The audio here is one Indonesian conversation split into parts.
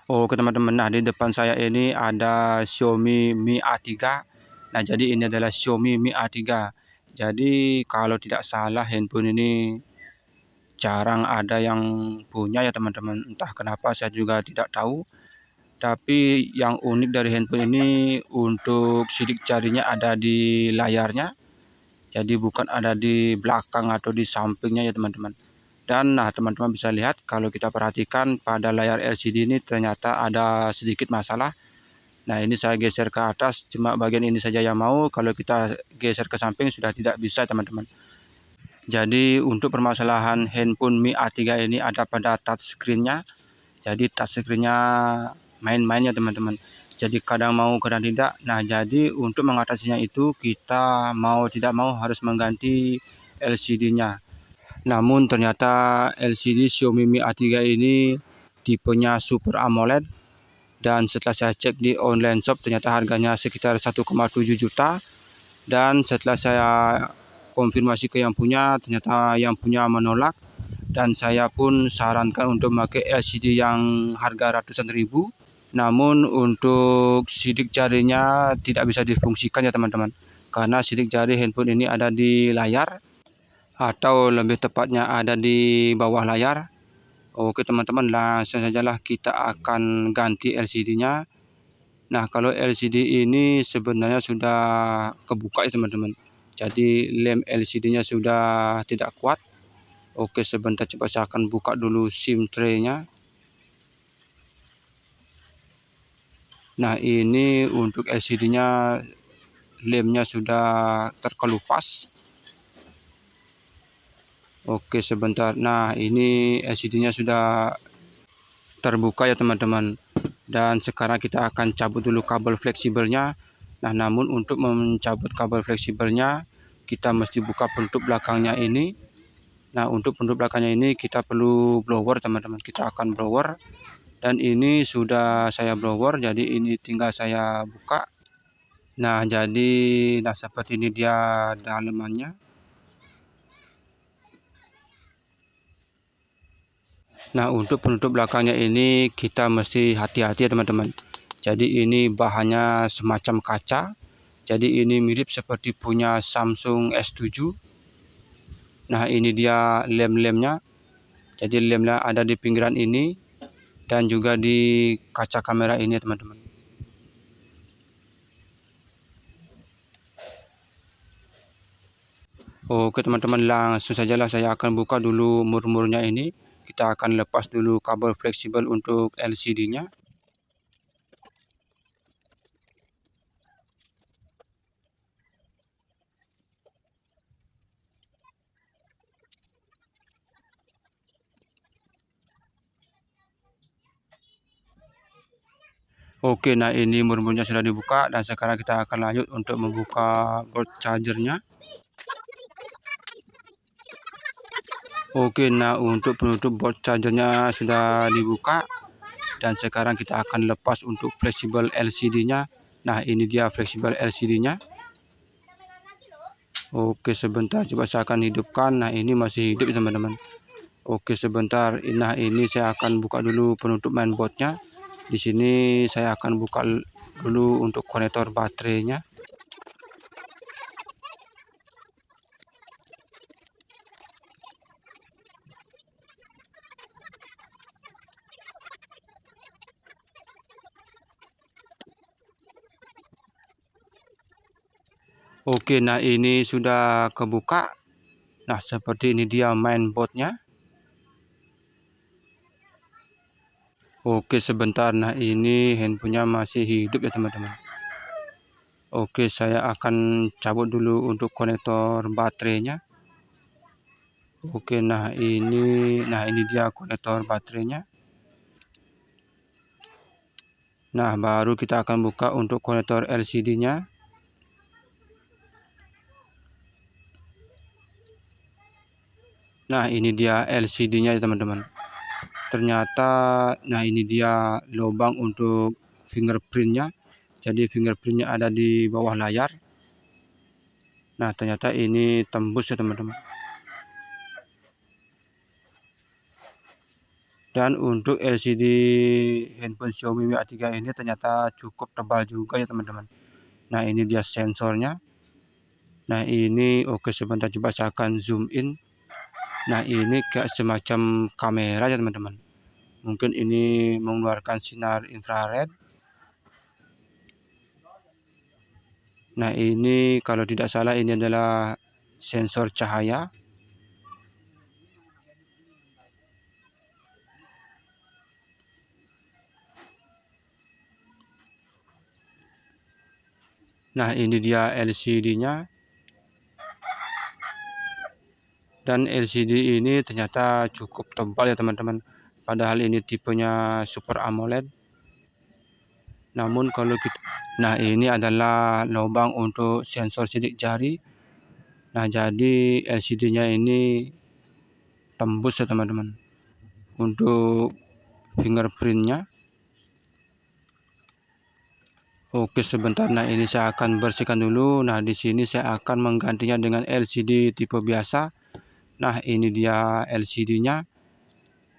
Oke teman-teman, nah di depan saya ini ada Xiaomi Mi A3. Nah jadi ini adalah Xiaomi Mi A3. Jadi kalau tidak salah handphone ini jarang ada yang punya ya teman-teman. Entah kenapa saya juga tidak tahu. Tapi yang unik dari handphone ini untuk sidik jarinya ada di layarnya. Jadi bukan ada di belakang atau di sampingnya ya teman-teman. Dan nah teman-teman bisa lihat kalau kita perhatikan pada layar LCD ini ternyata ada sedikit masalah. Nah ini saya geser ke atas, cuma bagian ini saja yang mau. Kalau kita geser ke samping sudah tidak bisa teman-teman. Jadi untuk permasalahan handphone Mi A3 ini ada pada touchscreen-nya. Jadi touchscreen-nya main-main ya teman-teman. Jadi kadang mau kadang tidak. Nah jadi untuk mengatasinya itu kita mau tidak mau harus mengganti LCD-nya. Namun ternyata LCD Xiaomi Mi A3 ini tipenya Super AMOLED. Dan setelah saya cek di online shop ternyata harganya sekitar 1,7 juta. Dan setelah saya konfirmasi ke yang punya, ternyata yang punya menolak. Dan saya pun sarankan untuk memakai LCD yang harga ratusan ribu. Namun untuk sidik jarinya tidak bisa difungsikan ya teman-teman. Karena sidik jari handphone ini ada di layar, atau lebih tepatnya ada di bawah layar. Oke teman-teman, langsung sajalah kita akan ganti LCD-nya. Nah kalau LCD ini sebenarnya sudah kebuka ya teman-teman. Jadi lem LCD-nya sudah tidak kuat. Oke sebentar, coba saya akan buka dulu SIM tray-nya. Nah ini untuk LCD-nya, lemnya sudah terkelupas. Oke sebentar, nah ini LCD-nya sudah terbuka ya teman-teman. Dan sekarang kita akan cabut dulu kabel fleksibelnya. Nah namun untuk mencabut kabel fleksibelnya kita mesti buka penutup belakangnya ini. Nah untuk penutup belakangnya ini kita perlu blower teman-teman. Kita akan blower. Dan ini sudah saya blower, jadi ini tinggal saya buka. Nah jadi seperti ini dia dalemannya. Nah untuk penutup belakangnya ini kita mesti hati-hati ya teman-teman. Jadi ini bahannya semacam kaca. Jadi ini mirip seperti punya Samsung S7. Nah ini dia lem-lemnya. Jadi lemnya ada di pinggiran ini dan juga di kaca kamera ini teman-teman. Oke teman-teman, langsung sajalah saya akan buka dulu mur-murnya ini. Kita akan lepas dulu kabel fleksibel untuk LCD-nya. Oke, nah ini mur-murnya sudah dibuka dan sekarang kita akan lanjut untuk membuka board chargernya. Oke, nah untuk penutup board chargernya sudah dibuka dan sekarang kita akan lepas untuk fleksibel LCD-nya. Nah ini dia fleksibel LCD-nya. Oke sebentar, coba saya akan hidupkan. Nah ini masih hidup ya teman-teman. Oke sebentar, nah ini saya akan buka dulu penutup mainboardnya. Di sini saya akan buka dulu untuk konektor baterainya. Oke, nah ini sudah kebuka. Nah seperti ini dia mainboardnya. Oke sebentar, nah ini handphonenya masih hidup ya teman-teman. Oke, saya akan cabut dulu untuk konektor baterainya. Oke, nah ini dia konektor baterainya. Nah baru kita akan buka untuk konektor LCD-nya. Nah ini dia LCD-nya ya teman-teman. Ternyata nah ini dia lubang untuk fingerprintnya. Jadi fingerprintnya ada di bawah layar. Nah ternyata ini tembus ya teman-teman. Dan untuk LCD handphone Xiaomi Mi A3 ini ternyata cukup tebal juga ya teman-teman. Nah ini dia sensornya. Nah ini oke, sebentar coba saya akan zoom in. Nah ini kayak semacam kamera ya teman-teman. Mungkin ini mengeluarkan sinar infrared. Nah ini kalau tidak salah ini adalah sensor cahaya. Nah ini dia LCD-nya. Dan LCD ini ternyata cukup tebal ya teman-teman. Padahal ini tipenya Super AMOLED. Namun kalau kita, nah ini adalah lubang untuk sensor sidik jari. Nah jadi LCD-nya ini tembus ya teman-teman untuk fingerprintnya. Oke sebentar, nah ini saya akan bersihkan dulu. Nah di sini saya akan menggantinya dengan LCD tipe biasa. Nah ini dia LCD-nya.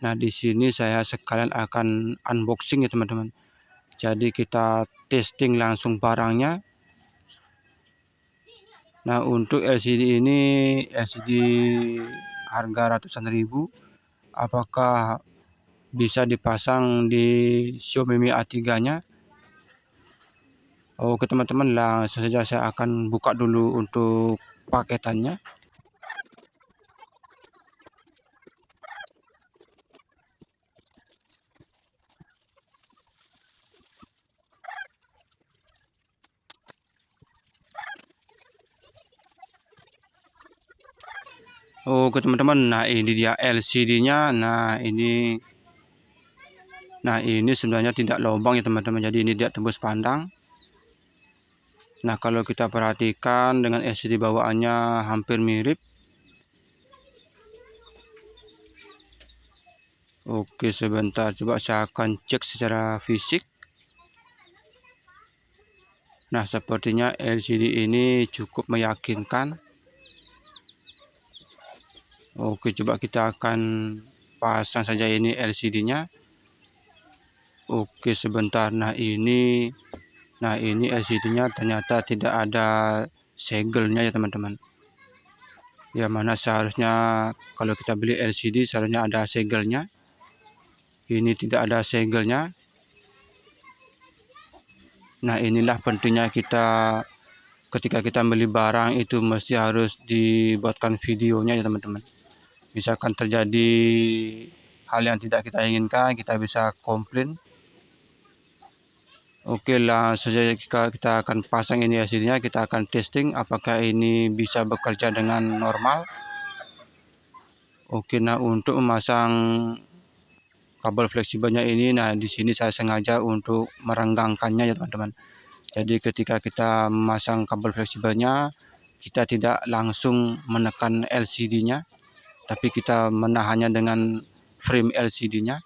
Nah di sini saya sekalian akan unboxing ya teman-teman. Jadi kita testing langsung barangnya. Nah untuk LCD ini LCD harga ratusan ribu. Apakah bisa dipasang di Xiaomi Mi A3-nya? Oke teman-teman, langsung saja saya akan buka dulu untuk paketannya. Oke teman-teman, nah ini dia LCD-nya. Nah ini sebenarnya tidak lubang ya teman-teman, jadi ini tidak tembus pandang. Nah kalau kita perhatikan dengan LCD bawaannya hampir mirip. Oke sebentar, coba saya akan cek secara fisik. Nah sepertinya LCD ini cukup meyakinkan. Oke, coba kita akan pasang saja ini LCD-nya. Oke sebentar, nah ini LCD-nya ternyata tidak ada segelnya ya teman-teman. Ya mana seharusnya kalau kita beli LCD seharusnya ada segelnya. Ini tidak ada segelnya. Nah inilah pentingnya kita ketika kita beli barang itu mesti harus dibuatkan videonya ya teman-teman. Misalkan terjadi hal yang tidak kita inginkan, kita bisa komplain. Oke, langsung saja kita akan pasang ini LCD-nya. Kita akan testing apakah ini bisa bekerja dengan normal. Oke, nah untuk memasang kabel fleksibelnya ini, nah di sini saya sengaja untuk merenggangkannya ya teman-teman. Jadi ketika kita memasang kabel fleksibelnya, kita tidak langsung menekan LCD-nya, tapi kita menahannya dengan frame LCD-nya.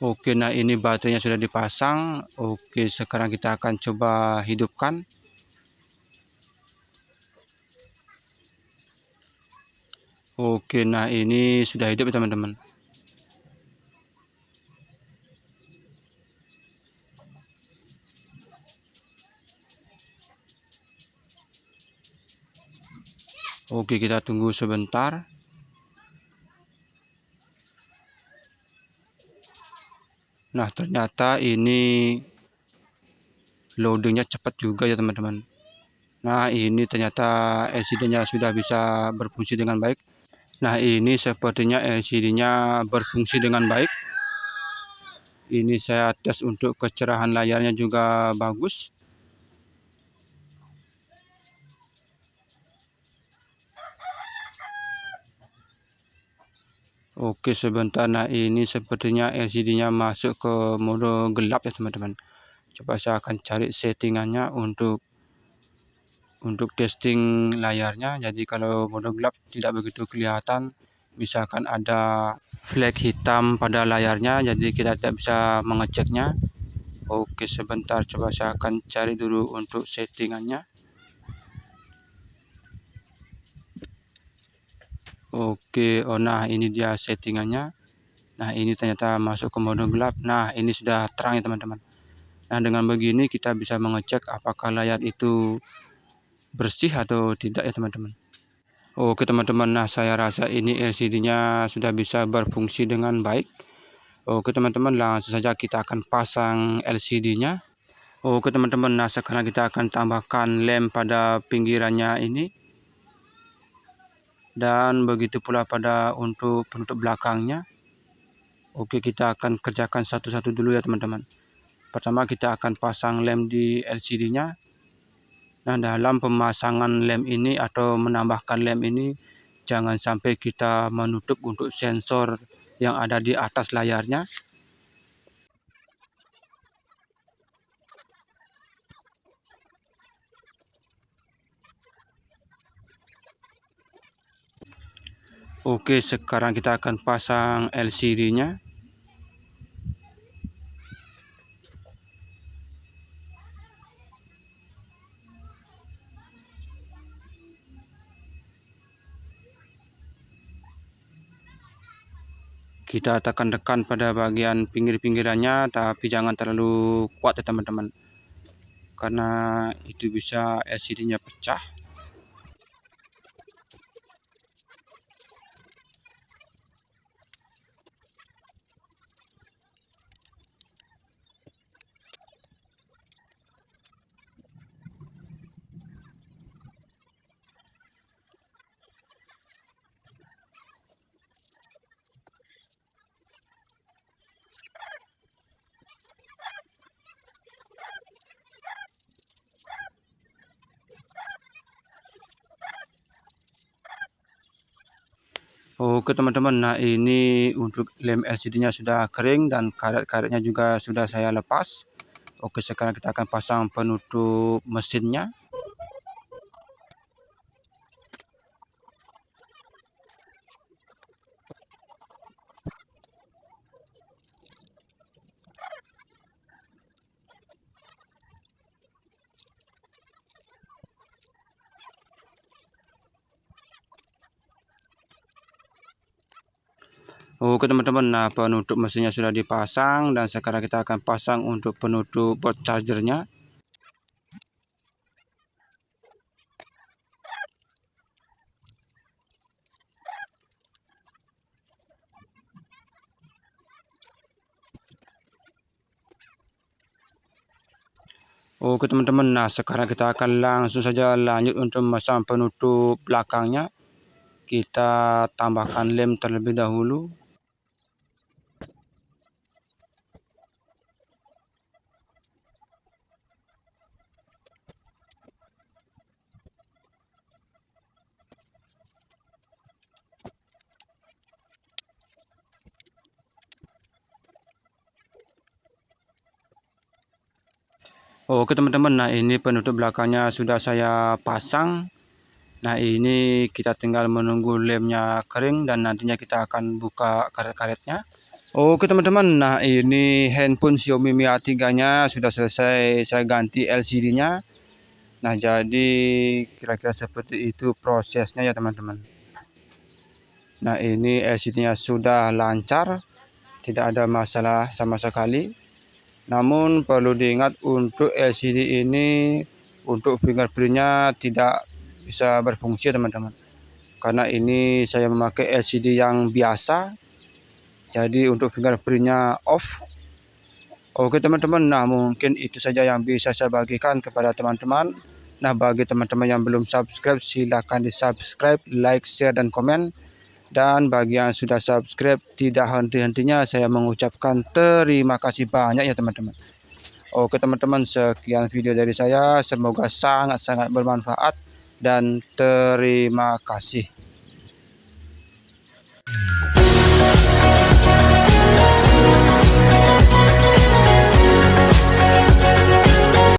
Oke, nah ini baterainya sudah dipasang. Oke, sekarang kita akan coba hidupkan. Oke, nah ini sudah hidup ya teman-teman. Oke, kita tunggu sebentar. Nah ternyata ini loadingnya cepat juga ya teman-teman. Nah ini ternyata LCD-nya sudah bisa berfungsi dengan baik. Nah ini sepertinya LCD-nya berfungsi dengan baik. Ini saya tes untuk kecerahan layarnya juga bagus. Oke sebentar, nah ini sepertinya LCD-nya masuk ke mode gelap ya teman-teman. Coba saya akan cari settingannya untuk testing layarnya. Jadi kalau mode gelap tidak begitu kelihatan, misalkan ada flag hitam pada layarnya, jadi kita tidak bisa mengeceknya. Oke sebentar, coba saya akan cari dulu untuk settingannya. Oke, oh nah ini dia settingannya. Nah ini ternyata masuk ke mode gelap. Nah ini sudah terang ya teman-teman. Nah dengan begini kita bisa mengecek apakah layar itu bersih atau tidak ya teman-teman. Oke teman-teman, nah saya rasa ini LCD-nya sudah bisa berfungsi dengan baik. Oke teman-teman, langsung saja kita akan pasang LCD-nya. Oke teman-teman, nah sekarang kita akan tambahkan lem pada pinggirannya ini. Dan begitu pula pada untuk penutup belakangnya. Oke, kita akan kerjakan satu-satu dulu ya teman-teman. Pertama kita akan pasang lem di LCD-nya. Nah dalam pemasangan lem ini atau menambahkan lem ini, jangan sampai kita menutup untuk sensor yang ada di atas layarnya. Oke, sekarang kita akan pasang LCD-nya. Kita tekan-tekan pada bagian pinggir-pinggirannya, tapi jangan terlalu kuat ya teman-teman. Karena itu bisa LCD-nya pecah. Oke teman-teman, nah ini untuk lem LCD-nya sudah kering dan karet-karetnya juga sudah saya lepas. Oke, sekarang kita akan pasang penutup mesinnya. Oke teman-teman, nah penutup mesinnya sudah dipasang dan sekarang kita akan pasang untuk penutup board chargernya. Oke teman-teman, nah sekarang kita akan langsung saja lanjut untuk memasang penutup belakangnya. Kita tambahkan lem terlebih dahulu. Oke teman-teman, nah ini penutup belakangnya sudah saya pasang. Nah ini kita tinggal menunggu lemnya kering dan nantinya kita akan buka karet-karetnya. Oke teman-teman, nah ini handphone Xiaomi Mi A3-nya sudah selesai saya ganti LCD-nya. Nah jadi kira-kira seperti itu prosesnya ya teman-teman. Nah ini LCD-nya sudah lancar, tidak ada masalah sama sekali. Namun perlu diingat untuk LCD ini untuk fingerprintnya tidak bisa berfungsi teman-teman. Karena ini saya memakai LCD yang biasa, jadi untuk fingerprintnya off. Oke teman-teman, nah mungkin itu saja yang bisa saya bagikan kepada teman-teman. Nah bagi teman-teman yang belum subscribe, silahkan di subscribe, like, share, dan komen. Dan bagi yang sudah subscribe, tidak henti-hentinya saya mengucapkan terima kasih banyak ya teman-teman. Oke teman-teman, sekian video dari saya. Semoga sangat-sangat bermanfaat dan terima kasih.